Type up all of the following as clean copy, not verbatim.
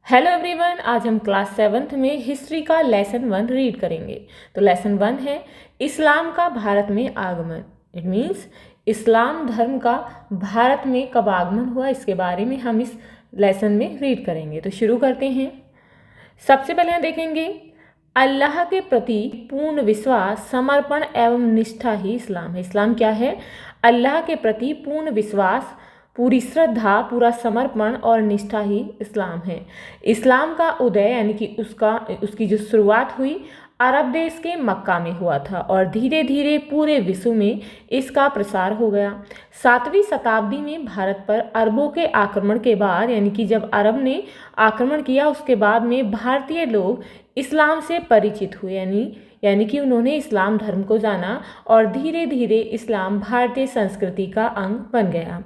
Hello everyone, आज हम class 7th में हिस्ट्री का लेसन 1 रीड करेंगे। तो लेसन 1 है इस्लाम का भारत में आगमन। इट मीन्स इस्लाम धर्म का भारत में कब आगमन हुआ, इसके बारे में हम इस लेसन में रीड करेंगे। तो शुरू करते हैं। सबसे पहले हम देखेंगे अल्लाह के प्रति पूर्ण विश्वास, समर्पण एवं निष्ठा ही इस्लाम है। इस्लाम क्या है? अल्लाह के प्रति पूर्ण विश्वास, पूरी श्रद्धा, पूरा समर्पण और निष्ठा ही इस्लाम है। इस्लाम का उदय यानी कि उसकी जो शुरुआत हुई अरब देश के मक्का में हुआ था और धीरे धीरे पूरे विश्व में इसका प्रसार हो गया। 7वीं शताब्दी में भारत पर अरबों के आक्रमण के बाद, यानी कि जब अरब ने आक्रमण किया उसके बाद में भारतीय लोग इस्लाम से परिचित हुए, यानी कि उन्होंने इस्लाम धर्म को जाना और धीरे धीरे इस्लाम भारतीय संस्कृति का अंग बन गया।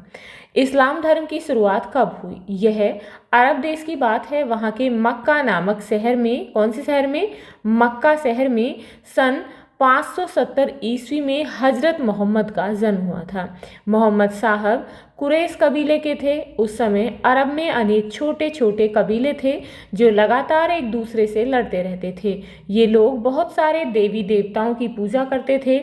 इस्लाम धर्म की शुरुआत कब हुई? यह अरब देश की बात है। वहाँ के मक्का नामक शहर में, कौन से शहर में? मक्का शहर में सन 570 ईस्वी में हजरत मोहम्मद का जन्म हुआ था। मोहम्मद साहब कुरैश कबीले के थे। उस समय अरब में अनेक छोटे छोटे कबीले थे जो लगातार एक दूसरे से लड़ते रहते थे। ये लोग बहुत सारे देवी देवताओं की पूजा करते थे।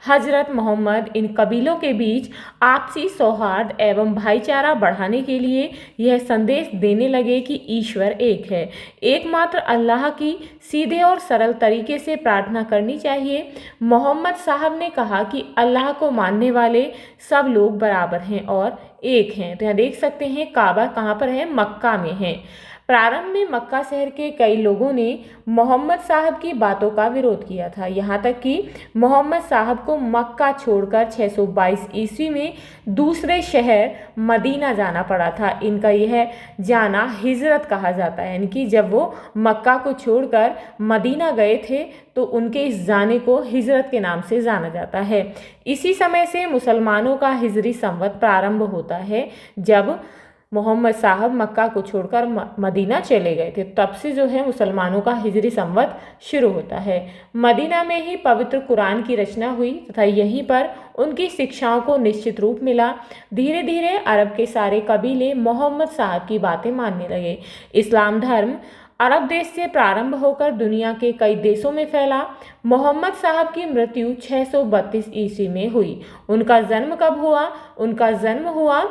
हजरत मोहम्मद इन कबीलों के बीच आपसी सौहार्द एवं भाईचारा बढ़ाने के लिए यह संदेश देने लगे कि ईश्वर एक है, एकमात्र अल्लाह की सीधे और सरल तरीके से प्रार्थना करनी चाहिए। मोहम्मद साहब ने कहा कि अल्लाह को मानने वाले सब लोग बराबर हैं और एक हैं। तो यहाँ देख सकते हैं काबा कहाँ पर है? मक्का में है। प्रारंभ में मक्का शहर के कई लोगों ने मोहम्मद साहब की बातों का विरोध किया था, यहाँ तक कि मोहम्मद साहब को मक्का छोड़कर 622 ईस्वी में दूसरे शहर मदीना जाना पड़ा था। इनका यह जाना हिजरत कहा जाता है, यानी कि जब वो मक्का को छोड़कर मदीना गए थे तो उनके इस जाने को हिजरत के नाम से जाना जाता है। इसी समय से मुसलमानों का हिजरी संवत प्रारंभ होता है। जब मोहम्मद साहब मक्का को छोड़कर मदीना चले गए थे, तब से जो है मुसलमानों का हिजरी संवत शुरू होता है। मदीना में ही पवित्र कुरान की रचना हुई तथा यहीं पर उनकी शिक्षाओं को निश्चित रूप मिला। धीरे धीरे अरब के सारे कबीले मोहम्मद साहब की बातें मानने लगे। इस्लाम धर्म अरब देश से प्रारंभ होकर दुनिया के कई देशों में फैला। मोहम्मद साहब की मृत्यु 632 ईस्वी में हुई। उनका जन्म कब हुआ? उनका जन्म हुआ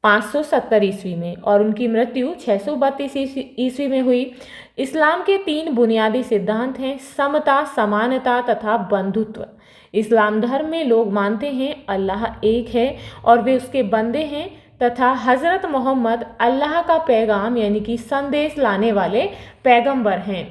570 ईस्वी में और उनकी मृत्यु 632 ईस्वी में हुई। इस्लाम के 3 बुनियादी सिद्धांत हैं: समता, समानता तथा बंधुत्व। इस्लाम धर्म में लोग मानते हैं अल्लाह एक है और वे उसके बंदे हैं तथा हजरत मोहम्मद अल्लाह का पैगाम यानी कि संदेश लाने वाले पैगंबर हैं।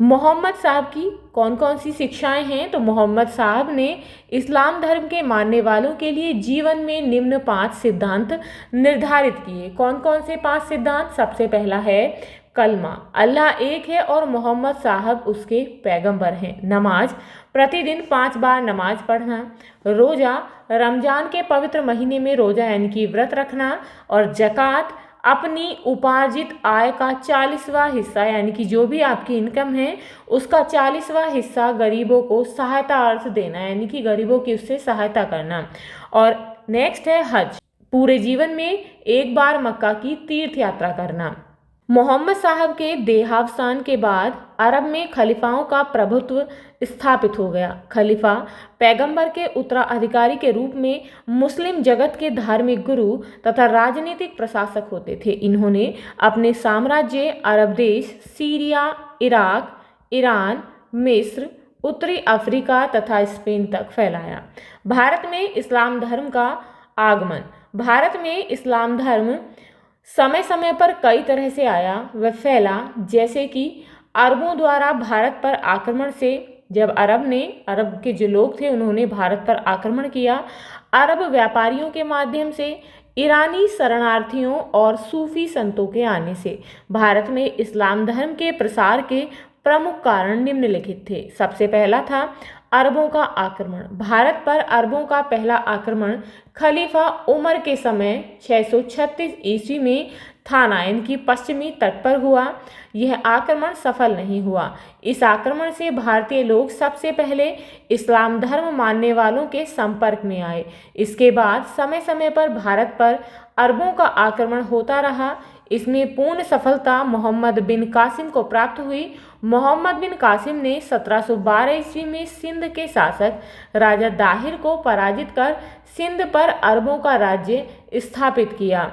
मोहम्मद साहब की कौन कौन सी शिक्षाएं हैं? तो मोहम्मद साहब ने इस्लाम धर्म के मानने वालों के लिए जीवन में निम्न 5 सिद्धांत निर्धारित किए। कौन कौन से 5 सिद्धांत? सबसे पहला है कलमा, अल्लाह एक है और मोहम्मद साहब उसके पैगंबर हैं। नमाज, प्रतिदिन 5 बार नमाज पढ़ना। रोज़ा, रमजान के पवित्र महीने में रोज़ा यानी कि व्रत रखना। और ज़कात, अपनी उपार्जित आय का 40वां हिस्सा, यानी कि जो भी आपकी इनकम है उसका 40वां हिस्सा गरीबों को सहायता अर्थ देना, यानी कि गरीबों की उससे सहायता करना। और नेक्स्ट है हज, पूरे जीवन में एक बार मक्का की तीर्थ यात्रा करना। मोहम्मद साहब के देहावसान के बाद अरब में खलीफाओं का प्रभुत्व स्थापित हो गया। खलीफा पैगंबर के उत्तराधिकारी के रूप में मुस्लिम जगत के धार्मिक गुरु तथा राजनीतिक प्रशासक होते थे। इन्होंने अपने साम्राज्य अरब देश, सीरिया, इराक, ईरान, मिस्र, उत्तरी अफ्रीका तथा स्पेन तक फैलाया। भारत में इस्लाम धर्म का आगमन। भारत में इस्लाम धर्म समय समय पर कई तरह से आया व फैला, जैसे कि अरबों द्वारा भारत पर आक्रमण से, जब अरब के जो लोग थे उन्होंने भारत पर आक्रमण किया। अरब व्यापारियों के माध्यम से, ईरानी शरणार्थियों और सूफी संतों के आने से। भारत में इस्लाम धर्म के प्रसार के प्रमुख कारण निम्नलिखित थे। सबसे पहला था अरबों का आक्रमण। भारत पर अरबों का पहला आक्रमण खलीफा उमर के समय 636 ईस्वी में थाना यानी कि पश्चिमी तट पर हुआ। यह आक्रमण सफल नहीं हुआ। इस आक्रमण से भारतीय लोग सबसे पहले इस्लाम धर्म मानने वालों के संपर्क में आए। इसके बाद समय समय पर भारत पर अरबों का आक्रमण होता रहा। इसमें पूर्ण सफलता मोहम्मद बिन कासिम को प्राप्त हुई। मोहम्मद बिन कासिम ने 1712 ईस्वी में सिंध के शासक राजा दाहिर को पराजित कर सिंध पर अरबों का राज्य स्थापित किया।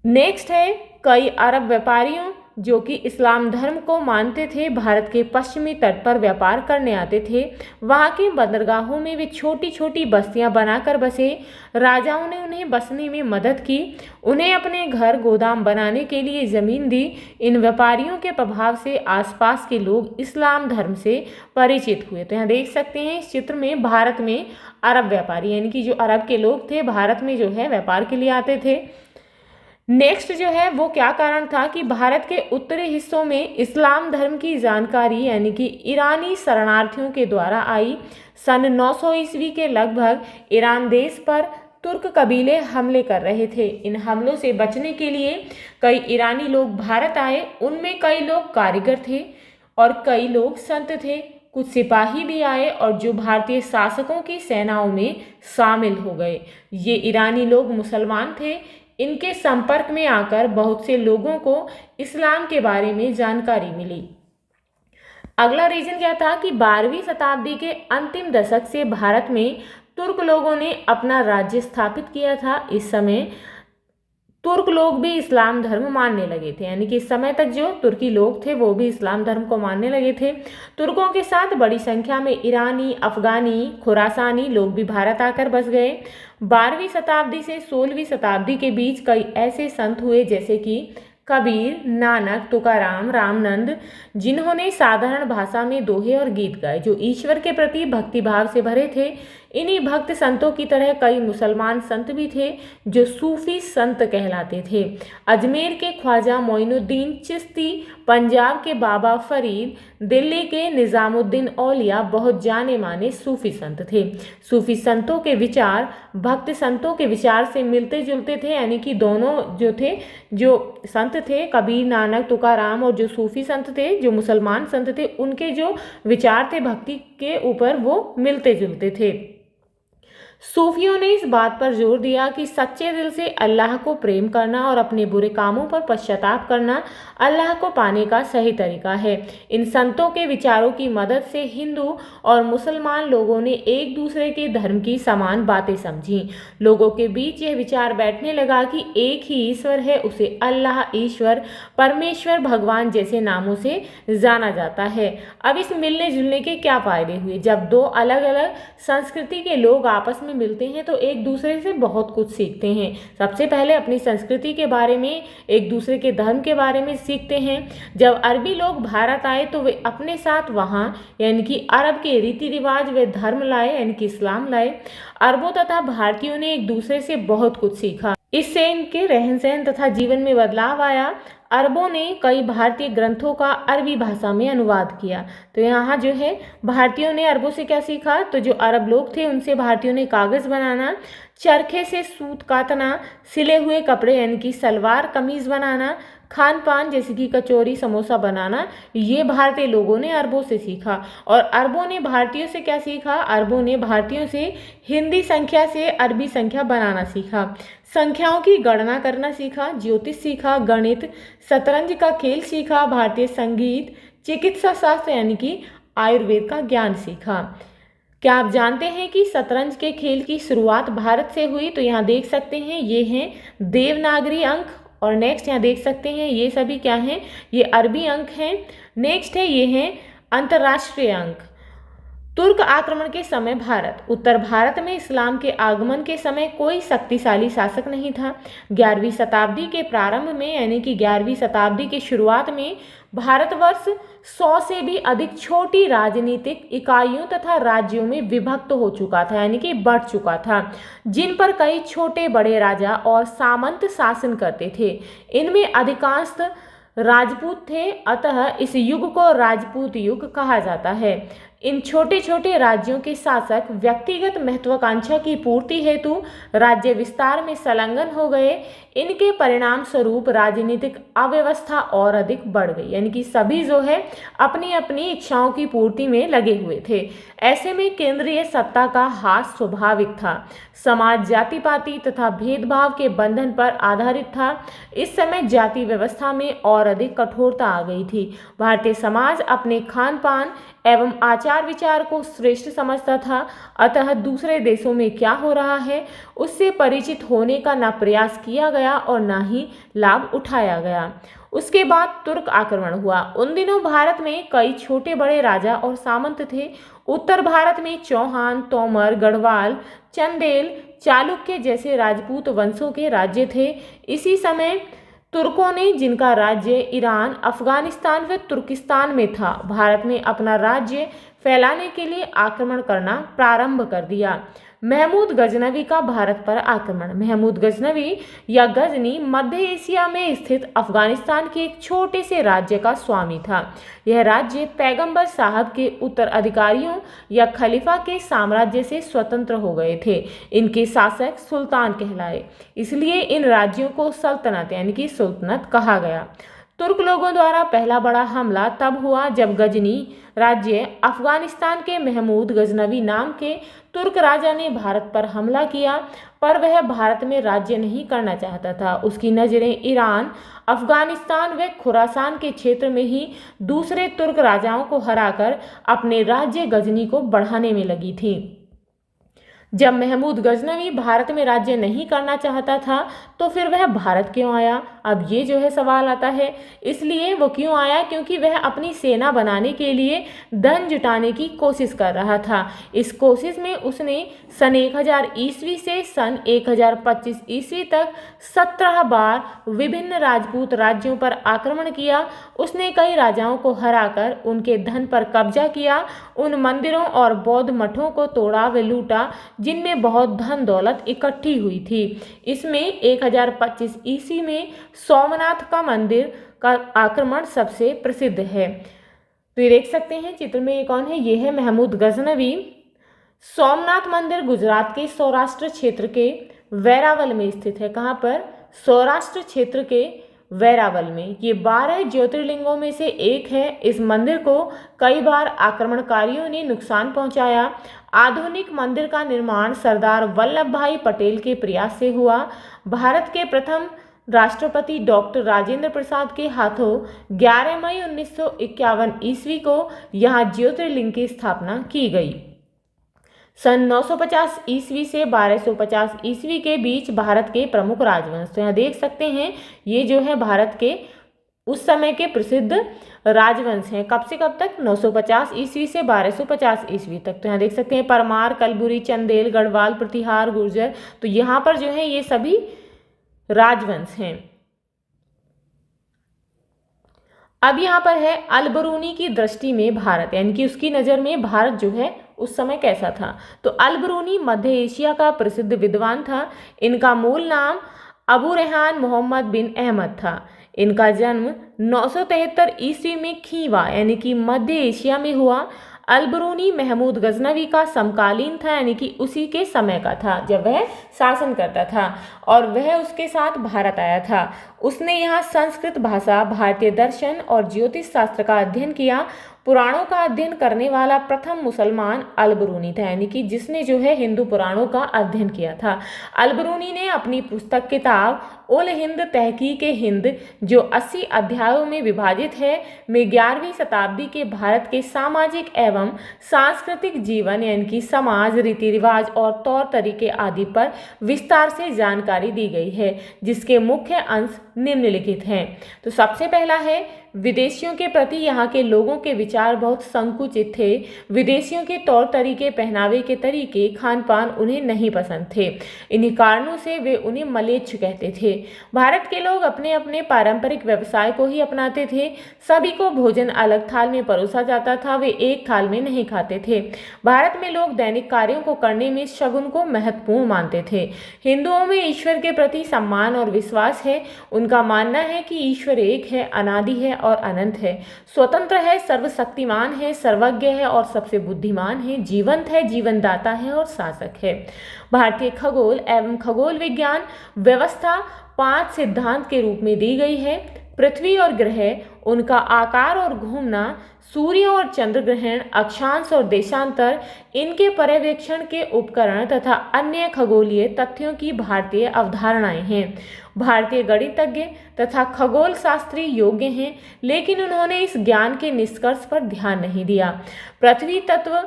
नेक्स्ट है, कई अरब व्यापारियों जो कि इस्लाम धर्म को मानते थे भारत के पश्चिमी तट पर व्यापार करने आते थे। वहाँ की बंदरगाहों में वे छोटी छोटी बस्तियाँ बनाकर बसे। राजाओं ने उन्हें बसने में मदद की, उन्हें अपने घर गोदाम बनाने के लिए ज़मीन दी। इन व्यापारियों के प्रभाव से आसपास के लोग इस्लाम धर्म से परिचित हुए। तो यहाँ देख सकते हैं इस चित्र में भारत में अरब व्यापारी यानी कि जो अरब के लोग थे भारत में जो है व्यापार के लिए आते थे। नेक्स्ट जो है वो क्या कारण था कि भारत के उत्तरी हिस्सों में इस्लाम धर्म की जानकारी यानी कि ईरानी शरणार्थियों के द्वारा आई। सन 900 ईस्वी के लगभग ईरान देश पर तुर्क कबीले हमले कर रहे थे। इन हमलों से बचने के लिए कई ईरानी लोग भारत आए। उनमें कई लोग कारीगर थे और कई लोग संत थे। कुछ सिपाही भी आए और जो भारतीय शासकों की सेनाओं में शामिल हो गए। ये ईरानी लोग मुसलमान थे। इनके संपर्क में आकर बहुत से लोगों को इस्लाम के बारे में जानकारी मिली। अगला रीजन क्या था कि 12वीं शताब्दी के अंतिम दशक से भारत में तुर्क लोगों ने अपना राज्य स्थापित किया था। इस समय तुर्क लोग भी इस्लाम धर्म मानने लगे थे यानी कि इस समय तक जो तुर्की लोग थे वो भी इस्लाम धर्म को मानने लगे थे। तुर्कों के साथ बड़ी संख्या में ईरानी, अफगानी, खुरासानी लोग भी भारत आकर बस गए। 12वीं शताब्दी से 16वीं शताब्दी के बीच कई ऐसे संत हुए जैसे कि कबीर, नानक, तुकाराम, रामनंद, जिन्होंने साधारण भाषा में दोहे और गीत गाए जो ईश्वर के प्रति भक्तिभाव से भरे थे। इन्हीं भक्त संतों की तरह कई मुसलमान संत भी थे जो सूफी संत कहलाते थे। अजमेर के ख्वाजा मोइनुद्दीन चिश्ती, पंजाब के बाबा फरीद, दिल्ली के निज़ामुद्दीन औलिया बहुत जाने माने सूफी संत थे। सूफी संतों के विचार भक्त संतों के विचार से मिलते जुलते थे यानी कि दोनों जो थे, जो संत थे कबीर, नानक, तुकाराम और जो सूफी संत थे, जो मुसलमान संत थे, उनके जो विचार थे भक्ति के ऊपर वो मिलते जुलते थे। सूफियों ने इस बात पर जोर दिया कि सच्चे दिल से अल्लाह को प्रेम करना और अपने बुरे कामों पर पश्चाताप करना अल्लाह को पाने का सही तरीका है। इन संतों के विचारों की मदद से हिंदू और मुसलमान लोगों ने एक दूसरे के धर्म की समान बातें समझी। लोगों के बीच यह विचार बैठने लगा कि एक ही ईश्वर है, उसे अल्लाह, ईश्वर, परमेश्वर, भगवान जैसे नामों से जाना जाता है। अब इस मिलने जुलने के क्या फायदे हुए? जब दो अलग अलग संस्कृति के लोग आपस में मिलते हैं तो एक दूसरे से बहुत कुछ सीखते हैं। सबसे पहले अपनी संस्कृति के बारे में, एक दूसरे के धर्म के बारे में सीखते हैं। जब अरबी लोग भारत आए तो वे अपने साथ वहाँ यानी कि अरब के रीति रिवाज व धर्म लाए यानी कि इस्लाम लाए। अरबों तथा भारतीयों ने एक दूसरे से बहुत कुछ सीखा। इससे इनके रहन सहन तथा जीवन में बदलाव आया। अरबों ने कई भारतीय ग्रंथों का अरबी भाषा में अनुवाद किया। तो यहाँ जो है भारतीयों ने अरबों से क्या सीखा? तो जो अरब लोग थे उनसे भारतीयों ने कागज़ बनाना, चरखे से सूत काटना, सिले हुए कपड़े यानी कि सलवार कमीज़ बनाना, खान पान जैसे कि कचौरी, समोसा बनाना, ये भारतीय लोगों ने अरबों से सीखा। और अरबों ने भारतीयों से क्या सीखा? अरबों ने भारतीयों से हिंदी संख्या से अरबी संख्या बनाना सीखा, संख्याओं की गणना करना सीखा, ज्योतिष सीखा, गणित, शतरंज का खेल सीखा, भारतीय संगीत, चिकित्सा शास्त्र यानी कि आयुर्वेद का ज्ञान सीखा। क्या आप जानते हैं कि शतरंज के खेल की शुरुआत भारत से हुई? तो यहाँ देख सकते हैं ये हैं देवनागरी अंक और नेक्स्ट यहाँ देख सकते हैं ये सभी क्या हैं? ये अरबी अंक हैं। नेक्स्ट है ये हैं अंतर्राष्ट्रीय अंक। तुर्क आक्रमण के समय भारत, उत्तर भारत में इस्लाम के आगमन के समय कोई शक्तिशाली शासक नहीं था। 11वीं शताब्दी के प्रारंभ में यानी कि 11वीं शताब्दी की शुरुआत में भारतवर्ष 100 से भी अधिक छोटी राजनीतिक इकाइयों तथा राज्यों में विभक्त हो चुका था यानी कि बढ़ चुका था, जिन पर कई छोटे बड़े राजा और सामंत शासन करते थे। इनमें अधिकांश राजपूत थे, अतः इस युग को राजपूत युग कहा जाता है। इन छोटे छोटे राज्यों के शासक व्यक्तिगत महत्वाकांक्षा की पूर्ति हेतु राज्य विस्तार में संलग्न हो गए। इनके परिणाम स्वरूप राजनीतिक अव्यवस्था और अधिक बढ़ गई, यानी कि सभी जो है अपनी अपनी इच्छाओं की पूर्ति में लगे हुए थे। ऐसे में केंद्रीय सत्ता का हास स्वाभाविक था। समाज जाति पाति तथा भेदभाव के बंधन पर आधारित था। इस समय जाति व्यवस्था में और अधिक कठोरता आ गई थी। भारतीय समाज अपने खान पान एवं आचार विचार को श्रेष्ठ समझता था, अतः दूसरे देशों में क्या हो रहा है उससे परिचित होने का न प्रयास किया गया और न ही लाभ उठाया गया। उसके बाद तुर्क आक्रमण हुआ। उन दिनों भारत में कई छोटे बड़े राजा और सामंत थे। उत्तर भारत में चौहान, तोमर, गढ़वाल, चंदेल, चालुक्य जैसे राजपूत वंशों के राज्य थे। इसी समय तुर्कों ने, जिनका राज्य ईरान, अफगानिस्तान व तुर्किस्तान में था, भारत में अपना राज्य फैलाने के लिए आक्रमण करना प्रारंभ कर दिया। महमूद गजनवी का भारत पर आक्रमण। महमूद गजनवी या गजनी मध्य एशिया में स्थित अफगानिस्तान के एक छोटे से राज्य का स्वामी था। यह राज्य पैगंबर साहब के उत्तराधिकारियों या खलीफा के साम्राज्य से स्वतंत्र हो गए थे। इनके शासक सुल्तान कहलाए, इसलिए इन राज्यों को सल्तनत यानी कि सुल्तनत कहा गया। तुर्क लोगों द्वारा पहला बड़ा हमला तब हुआ जब गजनी राज्य अफगानिस्तान के महमूद गजनवी नाम के तुर्क राजा ने भारत पर हमला किया, पर वह भारत में राज्य नहीं करना चाहता था। उसकी नज़रें ईरान, अफगानिस्तान व खुरासान के क्षेत्र में ही दूसरे तुर्क राजाओं को हराकर अपने राज्य गजनी को बढ़ाने में लगी थी। जब महमूद गजनवी भारत में राज्य नहीं करना चाहता था तो फिर वह भारत क्यों आया? अब ये जो है सवाल आता है। इसलिए वो क्यों आया? क्योंकि वह अपनी सेना बनाने के लिए धन जुटाने की कोशिश कर रहा था। इस कोशिश में उसने सन 1000 ईस्वी से सन 1025 ईस्वी तक 17 बार विभिन्न राजपूत राज्यों पर आक्रमण किया। उसने कई राजाओं को हराकर उनके धन पर कब्जा किया, उन मंदिरों और बौद्ध मठों को तोड़ा व लूटा जिनमें बहुत धन दौलत इकट्ठी हुई थी। इसमें 1025 ईस्वी में सोमनाथ का मंदिर का आक्रमण सबसे प्रसिद्ध है। तो ये देख सकते हैं चित्र में ये कौन है? ये है महमूद गजनवी। सोमनाथ मंदिर गुजरात के सौराष्ट्र क्षेत्र के वेरावल में स्थित है। कहाँ पर? सौराष्ट्र क्षेत्र के वेरावल में। ये 12 ज्योतिर्लिंगों में से एक है। इस मंदिर को कई बार आक्रमणकारियों ने नुकसान पहुंचाया। आधुनिक मंदिर का निर्माण सरदार वल्लभ भाई पटेल के प्रयास से हुआ। भारत के प्रथम राष्ट्रपति डॉक्टर राजेंद्र प्रसाद के हाथों 11 मई 1951 ईस्वी को यहाँ ज्योतिर्लिंग की स्थापना की गई। सन 950 ईस्वी से 1250 ईस्वी के बीच भारत के प्रमुख राजवंश। तो यहाँ देख सकते हैं ये जो है भारत के उस समय के प्रसिद्ध राजवंश हैं। कब से कब तक? 950 ईस्वी से 1250 ईस्वी तक। तो यहाँ देख सकते हैं परमार, कलबुरी, चंदेल, गढ़वाल, प्रतिहार, गुर्जर। तो यहाँ पर जो है ये सभी राजवंश हैं। अब यहाँ पर है अलबरूनी की दृष्टि में भारत, यानी कि उसकी नज़र में भारत जो है उस समय कैसा था। तो अलबरूनी मध्य एशिया का प्रसिद्ध विद्वान था। इनका मूल नाम अबू रेहान मोहम्मद बिन अहमद था। इनका जन्म 973 ईस्वी में खीवा यानी कि मध्य एशिया में हुआ। अलबरूनी महमूद गजनवी का समकालीन था, यानी कि उसी के समय का था जब वह शासन करता था और वह उसके साथ भारत आया था। उसने यहाँ संस्कृत भाषा, भारतीय दर्शन और ज्योतिष शास्त्र का अध्ययन किया। पुराणों का अध्ययन करने वाला प्रथम मुसलमान अलबरूनी था, यानी कि जिसने जो है हिंदू पुराणों का अध्ययन किया था। अलबरूनी ने अपनी पुस्तक किताब उल हिंद तहकीक हिंद, जो 80 अध्यायों में विभाजित है, में 11वीं शताब्दी के भारत के सामाजिक एवं सांस्कृतिक जीवन यानी कि समाज, रीति रिवाज और तौर तरीके आदि पर विस्तार से जानकारी दी गई है, जिसके मुख्य अंश निम्नलिखित हैं। तो सबसे पहला है विदेशियों के प्रति यहाँ के लोगों के विचार बहुत संकुचित थे। विदेशियों के तौर तरीके, पहनावे के तरीके, खान पान उन्हें नहीं पसंद थे। इन्हीं कारणों से वे उन्हें मलेच्छ कहते थे। भारत के लोग अपने अपने पारंपरिक व्यवसाय को ही अपनाते थे। सभी को भोजन अलग थाल में परोसा जाता था, वे एक थाल में नहीं खाते थे। भारत में लोग दैनिक कार्यों को करने में शगुन को महत्वपूर्ण मानते थे। हिंदुओं में ईश्वर के प्रति सम्मान और विश्वास है। उनका मानना है कि ईश्वर एक है, अनादि है और अनंत है, स्वतंत्र है, सर्वशक्तिमान शक्तिमान है, सर्वज्ञ है और सबसे बुद्धिमान है, जीवंत है, जीवनदाता है और शासक है। भारतीय खगोल एवं खगोल विज्ञान व्यवस्था 5 सिद्धांत के रूप में दी गई है। पृथ्वी और ग्रह, उनका आकार और घूमना, सूर्य और चंद्र ग्रहण, अक्षांश और देशांतर, इनके पर्यवेक्षण के उपकरण तथा अन्य खगोलीय तथ्यों की भारतीय अवधारणाएं हैं। भारतीय गणितज्ञ तथा खगोल शास्त्री योग्य हैं, लेकिन उन्होंने इस ज्ञान के निष्कर्ष पर ध्यान नहीं दिया। पृथ्वी तत्व,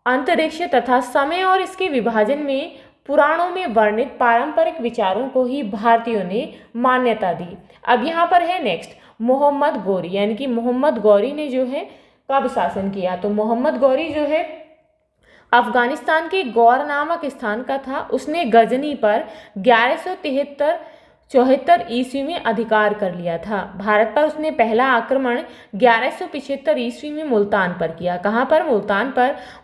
अंतरिक्ष तथा समय और इसके विभाजन में पुराणों में वर्णित पारंपरिक विचारों को ही भारतीयों ने मान्यता दी। अब यहाँ पर है नेक्स्ट मोहम्मद गौरी, यानी कि मोहम्मद गौरी ने जो है कब शासन किया? तो मोहम्मद गौरी जो है अफगानिस्तान के गौर नामक स्थान का था। उसने गजनी पर 1173 ईस्वी में अधिकार कर लिया था। भारत पर उसने पहला आक्रमण 1175 ईस्वी में मुल्तान पर किया। कहाँ पर?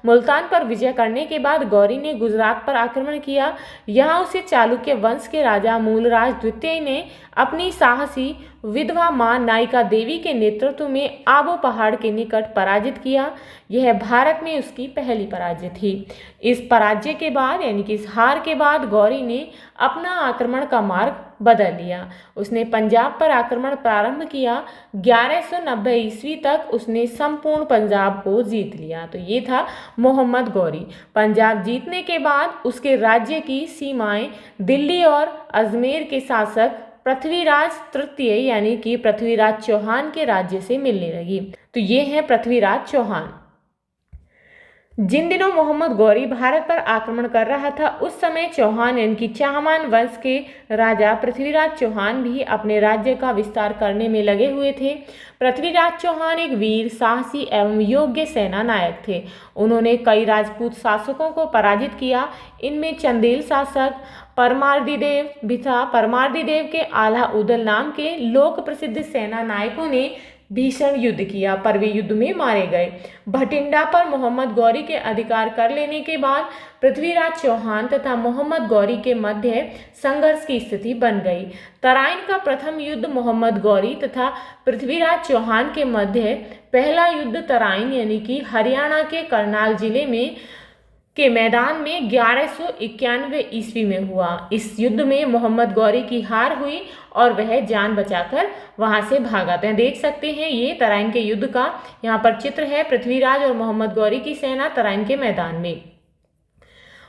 मुल्तान पर विजय करने के बाद गौरी ने गुजरात पर आक्रमण किया। यहाँ उसे चालुक्य वंश के राजा मूलराज द्वितीय ने अपनी साहसी विधवा मां नायिका देवी के नेतृत्व में आबू पहाड़ के निकट पराजित किया। यह भारत में उसकी पहली पराजय थी। इस पराजय के बाद, यानी कि इस हार के बाद, गौरी ने अपना आक्रमण का मार्ग बदल लिया। उसने पंजाब पर आक्रमण प्रारंभ किया। 1190 ईस्वी तक उसने संपूर्ण पंजाब को जीत लिया। तो ये था मोहम्मद गौरी। पंजाब जीतने के बाद उसके राज्य की सीमाएं दिल्ली और अजमेर के शासक पृथ्वीराज तृतीय, यानी कि पृथ्वीराज चौहान के राज्य से मिलने लगी। तो ये है पृथ्वीराज चौहान। जिन दिनों मोहम्मद गौरी भारत पर आक्रमण कर रहा था, उस समय चौहान, यानी कि चाहमान वंश के राजा पृथ्वीराज चौहान भी अपने राज्य का विस्तार करने में लगे हुए थे। पृथ्वीराज चौहान एक वीर, साहसी एवं योग्य सेना नायक थे। उन्होंने कई राजपूत शासकों को पराजित किया। इनमें चंदेल शासक परमार्दिदेव भी था। परमार्दिदेव के आला उदल नाम के लोक प्रसिद्ध सेना नायकों ने भीषण युद्ध किया, पर वे युद्ध में मारे गए। भटिंडा पर मोहम्मद गौरी के अधिकार कर लेने के बाद पृथ्वीराज चौहान तथा मोहम्मद गौरी के मध्य संघर्ष की स्थिति बन गई। तराइन का प्रथम युद्ध मोहम्मद गौरी तथा पृथ्वीराज चौहान के मध्य, पहला युद्ध तराइन, यानी कि हरियाणा के करनाल जिले में के मैदान में 1191 ईस्वी में हुआ। इस युद्ध में मोहम्मद गौरी की हार हुई और वह जान बचाकर वहां से भागा। तो देख सकते हैं ये तराइन के युद्ध का यहाँ पर चित्र है। पृथ्वीराज और मोहम्मद गौरी की सेना तराइन के मैदान में।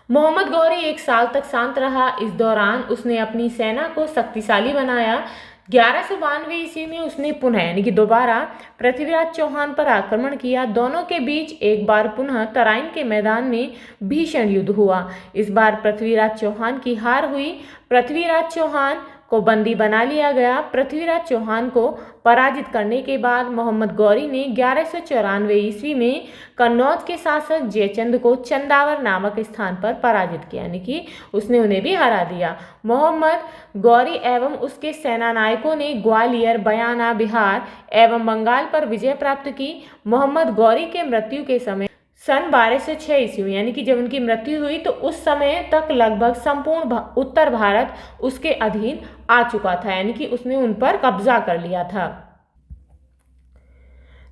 मोहम्मद गौरी 1 साल तक शांत रहा। इस दौरान उसने अपनी सेना को शक्तिशाली बनाया। 1192 ईस्वी में उसने पुनः, यानी कि दोबारा, पृथ्वीराज चौहान पर आक्रमण किया। दोनों के बीच एक बार पुनः तराइन के मैदान में भीषण युद्ध हुआ। इस बार पृथ्वीराज चौहान की हार हुई। पृथ्वीराज चौहान को बंदी बना लिया गया। पृथ्वीराज चौहान को पराजित करने के बाद मोहम्मद गौरी ने 1194 ईस्वी में कन्नौज के शासक जयचंद को चंदावर नामक स्थान पर पराजित किया, यानी कि उसने उन्हें भी हरा दिया। मोहम्मद गौरी एवं उसके सेना नायकों ने ग्वालियर, बयाना, बिहार एवं बंगाल पर विजय प्राप्त की। मोहम्मद गौरी के मृत्यु के समय सन 1206 ईस्वी, यानी कि जब उनकी मृत्यु हुई तो उस समय तक लगभग संपूर्ण उत्तर भारत उसके अधीन आ चुका था, यानी कि उसने उन पर कब्जा कर लिया था।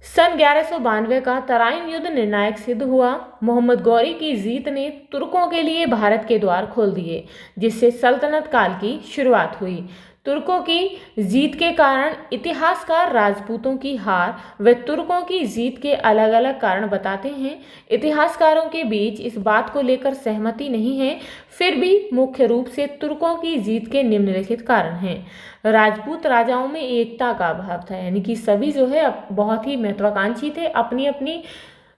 सन 1192 का तराइन युद्ध निर्णायक सिद्ध हुआ। मोहम्मद गौरी की जीत ने तुर्कों के लिए भारत के द्वार खोल दिए, जिससे सल्तनत काल की शुरुआत हुई। तुर्कों की जीत के कारण इतिहासकार राजपूतों की हार व तुर्कों की जीत के अलग अलग कारण बताते हैं। इतिहासकारों के बीच इस बात को लेकर सहमति नहीं है, फिर भी मुख्य रूप से तुर्कों की जीत के निम्नलिखित कारण हैं। राजपूत राजाओं में एकता का अभाव था, यानी कि सभी जो है बहुत ही महत्वाकांक्षी थे, अपनी अपनी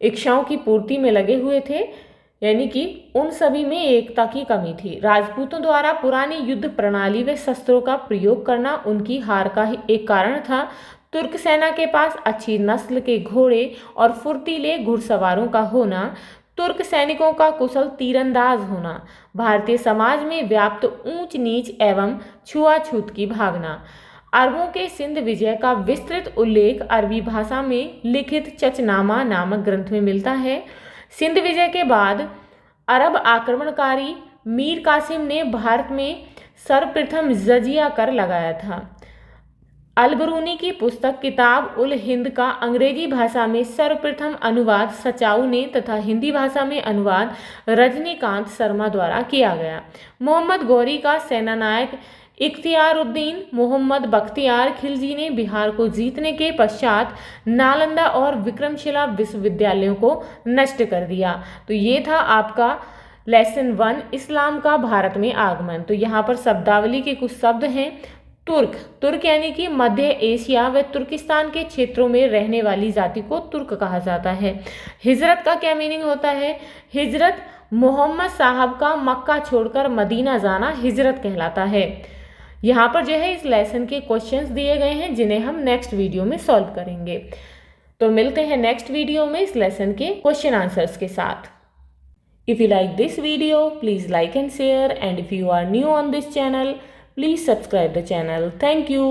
इच्छाओं की पूर्ति में लगे हुए थे, यानी कि उन सभी में एकता की कमी थी। राजपूतों द्वारा पुरानी युद्ध प्रणाली व शस्त्रों का प्रयोग करना उनकी हार का ही एक कारण था। तुर्क सेना के पास अच्छी नस्ल के घोड़े और फुर्तीले घुड़सवारों का होना, तुर्क सैनिकों का कुशल तीरंदाज होना, भारतीय समाज में व्याप्त ऊंच नीच एवं छुआछूत की भावना। अरबों के सिंध विजय का विस्तृत उल्लेख अरबी भाषा में लिखित चचनामा नामक ग्रंथ में मिलता है। सिंध विजय के बाद अरब आक्रमणकारी मीर कासिम ने भारत में सर्वप्रथम जजिया कर लगाया था। अलबरूनी की पुस्तक किताब उल हिंद का अंग्रेजी भाषा में सर्वप्रथम अनुवाद सचाऊ ने तथा हिंदी भाषा में अनुवाद रजनीकांत शर्मा द्वारा किया गया। मोहम्मद गौरी का सेनानायक इख्तियारुद्दीन मोहम्मद बख्तियार खिलजी ने बिहार को जीतने के पश्चात नालंदा और विक्रमशिला विश्वविद्यालयों को नष्ट कर दिया। तो ये था आपका लेसन 1 इस्लाम का भारत में आगमन। तो यहाँ पर शब्दावली के कुछ शब्द हैं। तुर्क यानी कि मध्य एशिया व तुर्किस्तान के क्षेत्रों में रहने वाली जाति को तुर्क कहा जाता है। हिजरत का क्या मीनिंग होता है? हिजरत मोहम्मद साहब का मक्का छोड़कर मदीना जाना हिजरत कहलाता है। यहाँ पर जो है इस लेसन के क्वेश्चंस दिए गए हैं जिन्हें हम नेक्स्ट वीडियो में सॉल्व करेंगे। तो मिलते हैं नेक्स्ट वीडियो में इस लेसन के क्वेश्चन आंसर्स के साथ। If you like this video, please like and share, and if you are new on this channel, please subscribe the channel. Thank you.